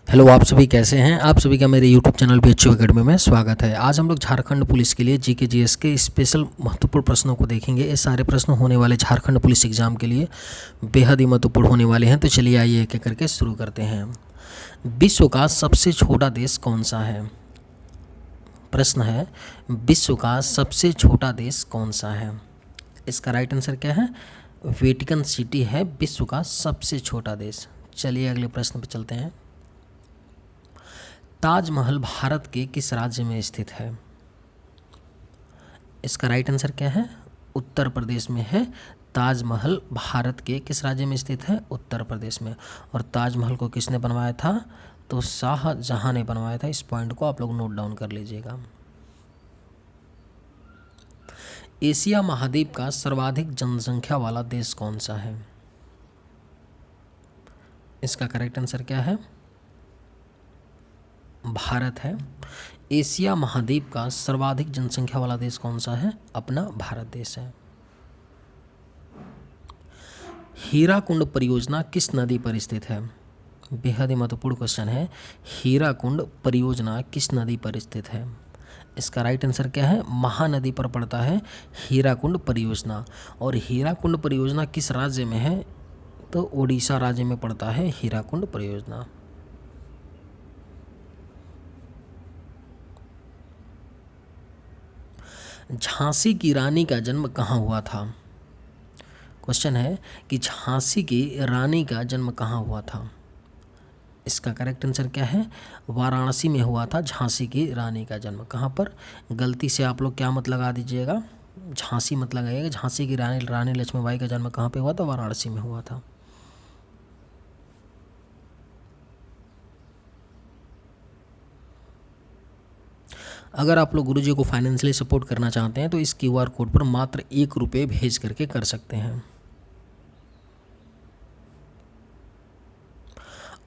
Hello, आप सभी कैसे हैं। आप सभी का मेरे यूट्यूब चैनल BHU एकेडमी में स्वागत है। आज हम लोग झारखंड पुलिस के लिए जीके जीएस के स्पेशल महत्वपूर्ण प्रश्नों को देखेंगे। ये सारे प्रश्न होने वाले झारखंड पुलिस एग्जाम के लिए बेहद ही महत्वपूर्ण होने वाले हैं। तो चलिए आइए एक एक करके शुरू करते हैं। विश्व का सबसे छोटा देश कौन सा है? प्रश्न है, विश्व का सबसे छोटा देश कौन सा है? इसका राइट आंसर क्या है? वेटिकन सिटी है विश्व का सबसे छोटा देश। चलिए अगले प्रश्न पर चलते हैं। ताजमहल भारत के किस राज्य में स्थित है? इसका राइट आंसर क्या है? उत्तर प्रदेश में है। ताजमहल भारत के किस राज्य में स्थित है? उत्तर प्रदेश में। और ताजमहल को किसने बनवाया था? तो शाहजहां ने बनवाया था। इस पॉइंट को आप लोग नोट डाउन कर लीजिएगा। एशिया महाद्वीप का सर्वाधिक जनसंख्या वाला देश कौन सा है? इसका करेक्ट आंसर क्या है? भारत है। एशिया महाद्वीप का सर्वाधिक जनसंख्या वाला देश कौन सा है? अपना भारत देश है। हीराकुंड परियोजना किस नदी पर स्थित है? बेहद ही महत्वपूर्ण क्वेश्चन है। हीराकुंड परियोजना किस नदी पर स्थित है? इसका राइट आंसर क्या है? महानदी पर पड़ता है हीराकुंड परियोजना। और हीराकुंड परियोजना किस राज्य में है? तो ओडिशा राज्य में पड़ता है हीराकुंड परियोजना। झांसी की रानी का जन्म कहाँ हुआ था? क्वेश्चन है कि झांसी की रानी का जन्म कहाँ हुआ था? इसका करेक्ट आंसर क्या है? वाराणसी में हुआ था झांसी की रानी का जन्म। कहाँ पर? गलती से आप लोग क्या मत लगा दीजिएगा, झांसी मत लगाइएगा। झांसी की रानी लक्ष्मीबाई का जन्म कहाँ पे हुआ था? वाराणसी में हुआ था। अगर आप लोग गुरुजी को फाइनेंशियली सपोर्ट करना चाहते हैं तो इस QR कोड पर मात्र ₹1 भेज करके कर सकते हैं।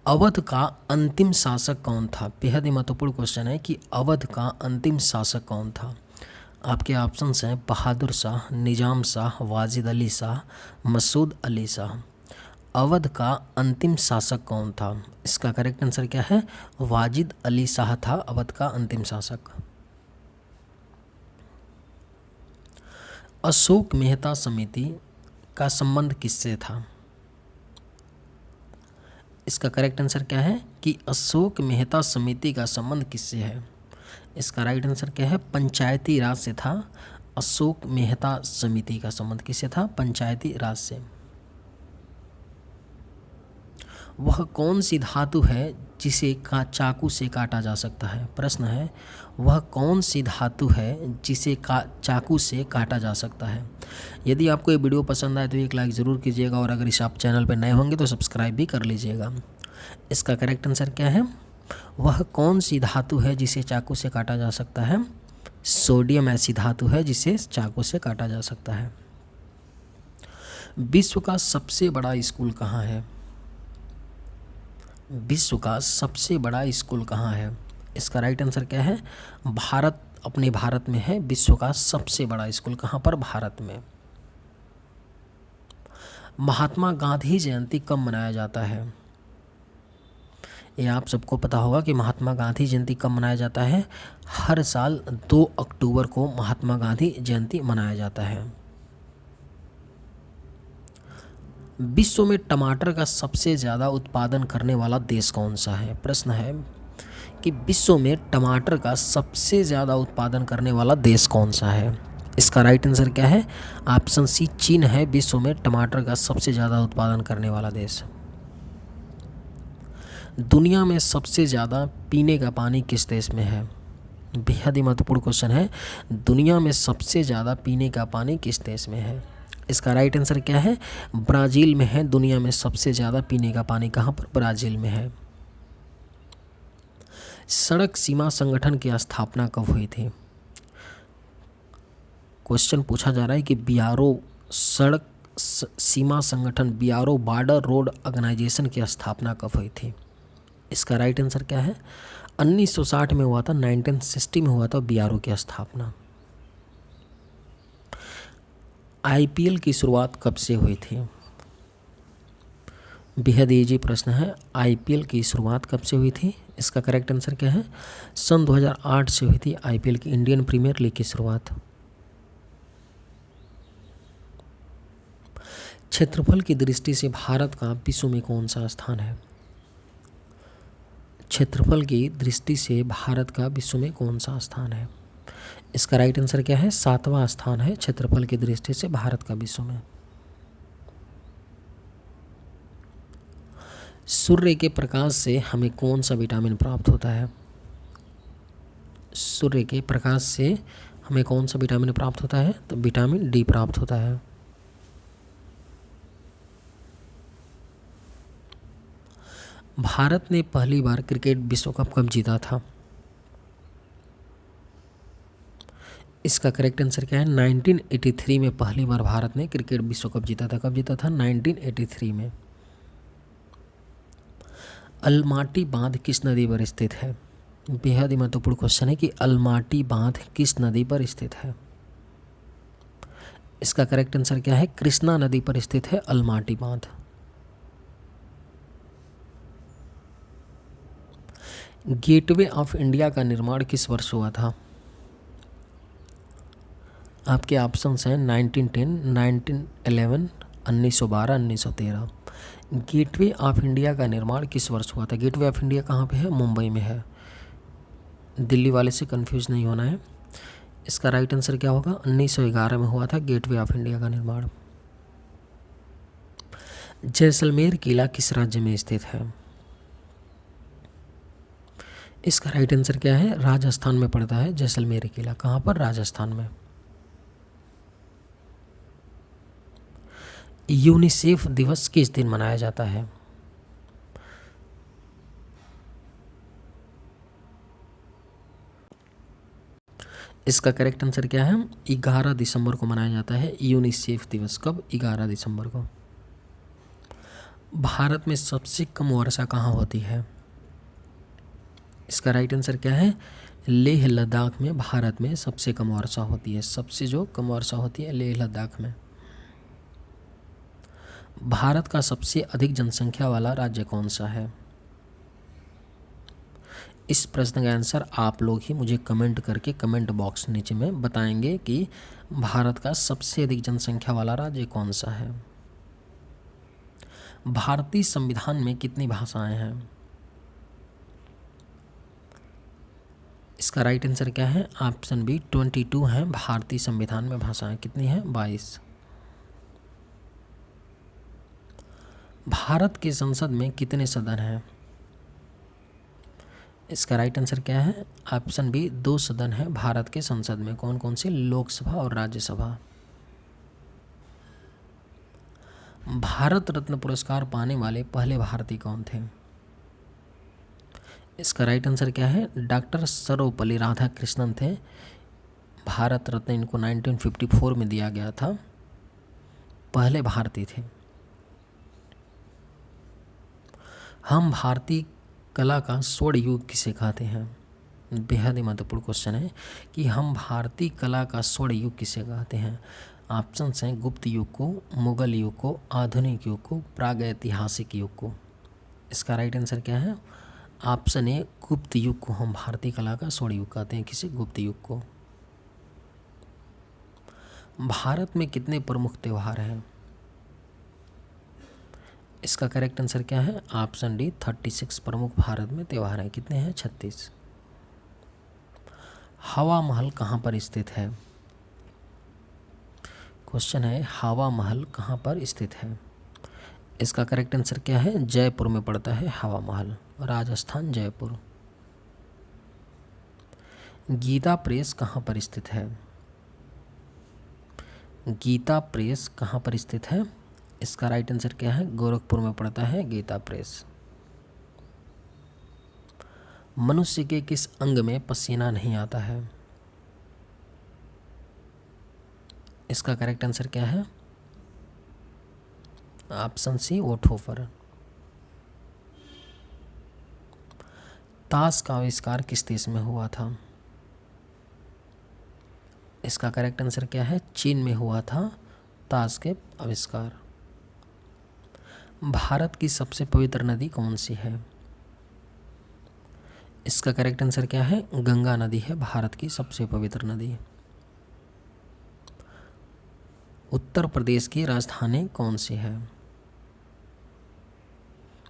अवध का अंतिम शासक कौन था? बेहद ही महत्वपूर्ण क्वेश्चन है कि अवध का अंतिम शासक कौन था। आपके ऑप्शंस हैं बहादुर शाह, निजाम शाह, वाजिद अली शाह, मसूद अली शाह। अवध का अंतिम शासक कौन था? इसका करेक्ट आंसर क्या है? वाजिद अली शाह था अवध का अंतिम शासक। अशोक मेहता समिति का संबंध किससे था? इसका करेक्ट आंसर क्या है कि अशोक मेहता समिति का संबंध किससे है? इसका राइट आंसर क्या है? पंचायती राज से था। अशोक मेहता समिति का संबंध किससे था? पंचायती राज से। वह कौन सी धातु है जिसे चाकू से काटा जा सकता है? प्रश्न है, वह कौन सी धातु है जिसे चाकू से काटा जा सकता है? यदि आपको ये वीडियो पसंद आए तो एक लाइक ज़रूर कीजिएगा और अगर इस आप चैनल पर नए होंगे तो सब्सक्राइब भी कर लीजिएगा। इसका करेक्ट आंसर क्या है? वह कौन सी धातु है जिसे चाकू से काटा जा सकता है? सोडियम ऐसी धातु है जिसे चाकू से काटा जा सकता है। विश्व का सबसे बड़ा स्कूल कहाँ है? विश्व का सबसे बड़ा स्कूल कहाँ है? इसका राइट आंसर क्या है? भारत, अपने भारत में है विश्व का सबसे बड़ा स्कूल। कहाँ पर? भारत में। महात्मा गांधी जयंती कब मनाया जाता है? ये आप सबको पता होगा कि महात्मा गांधी जयंती कब मनाया जाता है। हर साल 2 अक्टूबर को महात्मा गांधी जयंती मनाया जाता है। विश्व में टमाटर का सबसे ज़्यादा उत्पादन करने वाला देश कौन सा है? प्रश्न है कि विश्व में टमाटर का सबसे ज़्यादा उत्पादन करने वाला देश कौन सा है? इसका राइट आंसर क्या है? ऑप्शन सी, चीन है विश्व में टमाटर का सबसे ज़्यादा उत्पादन करने वाला देश। दुनिया में सबसे ज़्यादा पीने का पानी किस देश में है? बेहद ही महत्वपूर्ण क्वेश्चन है। दुनिया में सबसे ज़्यादा पीने का पानी किस देश में है? इसका राइट आंसर क्या है? ब्राज़ील में है दुनिया में सबसे ज़्यादा पीने का पानी। कहाँ पर? ब्राज़ील में है। सड़क सीमा संगठन की स्थापना कब हुई थी? क्वेश्चन पूछा जा रहा है कि बीआरओ सड़क सीमा संगठन, बीआरओ बॉर्डर रोड ऑर्गेनाइजेशन की स्थापना कब हुई थी? इसका राइट आंसर क्या है? 1960 में हुआ था। 1960 में हुआ था बीआरओ की स्थापना। IPL की शुरुआत कब से हुई थी? बेहद इजी प्रश्न है। आईपीएल की शुरुआत कब से हुई थी? इसका करेक्ट आंसर क्या है? सन 2008 से हुई थी आईपीएल की, इंडियन प्रीमियर लीग की शुरुआत। क्षेत्रफल की दृष्टि से भारत का विश्व में कौन सा स्थान है? क्षेत्रफल की दृष्टि से भारत का विश्व में कौन सा स्थान है? इसका राइट आंसर क्या है? 7वां स्थान है क्षेत्रफल की दृष्टि से भारत का विश्व में। सूर्य के प्रकाश से हमें कौन सा विटामिन प्राप्त होता है? सूर्य के प्रकाश से हमें कौन सा विटामिन प्राप्त होता है? तो विटामिन डी प्राप्त होता है। भारत ने पहली बार क्रिकेट विश्व कप कब जीता था? इसका करेक्ट आंसर क्या है? 1983 में पहली बार भारत ने क्रिकेट विश्व कप जीता था। कब जीता था? 1983 में। अलमाटी बांध किस नदी पर स्थित है? बेहद ही महत्वपूर्ण क्वेश्चन है कि अलमाटी बांध किस नदी पर स्थित है। इसका करेक्ट आंसर क्या है? कृष्णा नदी पर स्थित है अलमाटी बांध। गेटवे ऑफ इंडिया का निर्माण किस वर्ष हुआ था? आपके ऑप्शंस हैं 1910, 1911, 1912, 1913। गेटवे ऑफ इंडिया का निर्माण किस वर्ष हुआ था? गेटवे ऑफ इंडिया कहाँ पे है? मुंबई में है। दिल्ली वाले से कंफ्यूज नहीं होना है। इसका राइट आंसर क्या होगा? 1911 में हुआ था गेटवे ऑफ इंडिया का निर्माण। जैसलमेर किला किस राज्य में स्थित है? इसका राइट आंसर क्या है? राजस्थान में पड़ता है जैसलमेर किला। कहाँ पर? राजस्थान में। यूनिसेफ दिवस किस दिन मनाया जाता है? इसका करेक्ट आंसर क्या है? 11 दिसंबर को मनाया जाता है यूनिसेफ दिवस। कब? 11 दिसंबर को। भारत में सबसे कम वर्षा कहाँ होती है? इसका राइट आंसर क्या है? लेह लद्दाख में भारत में सबसे कम वर्षा होती है। सबसे जो कम वर्षा होती है लेह लद्दाख में। भारत का सबसे अधिक जनसंख्या वाला राज्य कौन सा है? इस प्रश्न का आंसर आप लोग ही मुझे कमेंट करके कमेंट बॉक्स नीचे में बताएंगे कि भारत का सबसे अधिक जनसंख्या वाला राज्य कौन सा है। भारतीय संविधान में कितनी भाषाएं हैं? इसका राइट आंसर क्या है? ऑप्शन बी 22 हैं भारतीय संविधान में भाषाएं। कितनी हैं? 22। भारत के संसद में कितने सदन हैं? इसका राइट आंसर क्या है? ऑप्शन बी 2 सदन है भारत के संसद में। कौन कौन से? लोकसभा और राज्यसभा। भारत रत्न पुरस्कार पाने वाले पहले भारतीय कौन थे? इसका राइट आंसर क्या है? डॉक्टर सर्वपल्ली राधाकृष्णन थे। भारत रत्न इनको 1954 में दिया गया था। पहले भारतीय थे। हम भारतीय कला का स्वर्ण युग किसे कहते हैं? बेहद ही महत्वपूर्ण क्वेश्चन है कि हम भारतीय कला का स्वर्ण युग किसे कहते हैं। ऑप्शंस हैं गुप्त युग को, मुगल युग को, आधुनिक युग को, प्रागैतिहासिक युग को। इसका राइट आंसर क्या है? ऑप्शन ए गुप्त युग को हम भारतीय कला का स्वर्ण युग कहते हैं। किसे? गुप्त युग को। भारत में कितने प्रमुख त्यौहार हैं? इसका करेक्ट आंसर क्या है? ऑप्शन डी 36 प्रमुख भारत में त्यौहार हैं। कितने हैं? 36। हवा महल कहाँ पर स्थित है? क्वेश्चन है हवा महल कहाँ पर स्थित है। इसका करेक्ट आंसर क्या है? जयपुर में पड़ता है हवा महल। राजस्थान, जयपुर। गीता प्रेस कहाँ पर स्थित है? गीता प्रेस कहाँ पर स्थित है? इसका राइट आंसर क्या है? गोरखपुर में पड़ता है गीता प्रेस। मनुष्य के किस अंग में पसीना नहीं आता है? इसका करेक्ट आंसर क्या है? ऑप्शन सी ओठों पर। ताश का आविष्कार किस देश में हुआ था? इसका करेक्ट आंसर क्या है? चीन में हुआ था ताश के आविष्कार। भारत की सबसे पवित्र नदी कौन सी है? इसका करेक्ट आंसर क्या है? गंगा नदी है भारत की सबसे पवित्र नदी। उत्तर प्रदेश की राजधानी कौन सी है?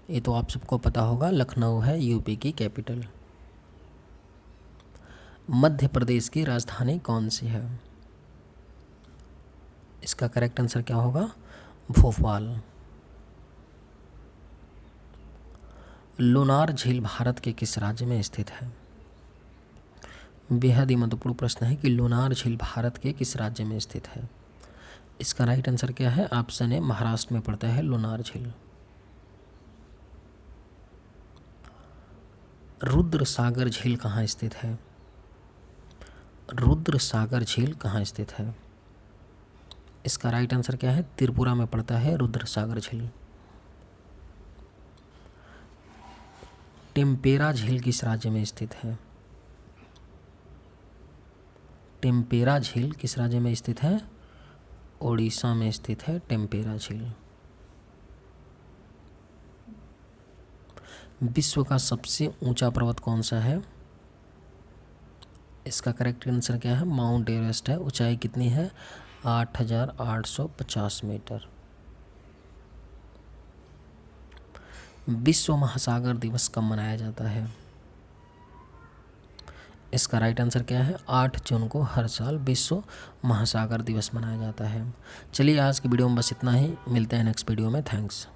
ये तो आप सबको पता होगा, लखनऊ है यूपी की कैपिटल। मध्य प्रदेश की राजधानी कौन सी है? इसका करेक्ट आंसर क्या होगा? भोपाल। लोनार झील भारत के किस राज्य में स्थित है? बेहद ही महत्वपूर्ण प्रश्न है कि लोनार झील भारत के किस राज्य में स्थित है। इसका राइट आंसर क्या है? ऑप्शन ए, महाराष्ट्र में पड़ता है लोनार झील। रुद्र सागर झील कहाँ स्थित है? रुद्र सागर झील कहाँ स्थित है? इसका राइट आंसर क्या है? त्रिपुरा में पड़ता है रुद्र सागर झील। टेम्पेरा झील किस राज्य में स्थित है? टेम्पेरा झील किस राज्य में स्थित है? ओडिशा में स्थित है टेम्पेरा झील। विश्व का सबसे ऊंचा पर्वत कौन सा है? इसका करेक्ट आंसर क्या है? माउंट एवरेस्ट है। ऊंचाई कितनी है? 8,850 मीटर। विश्व महासागर दिवस कब मनाया जाता है? इसका राइट आंसर क्या है? 8 जून को हर साल विश्व महासागर दिवस मनाया जाता है। चलिए आज की वीडियो में बस इतना ही, मिलते हैं नेक्स्ट वीडियो में। थैंक्स।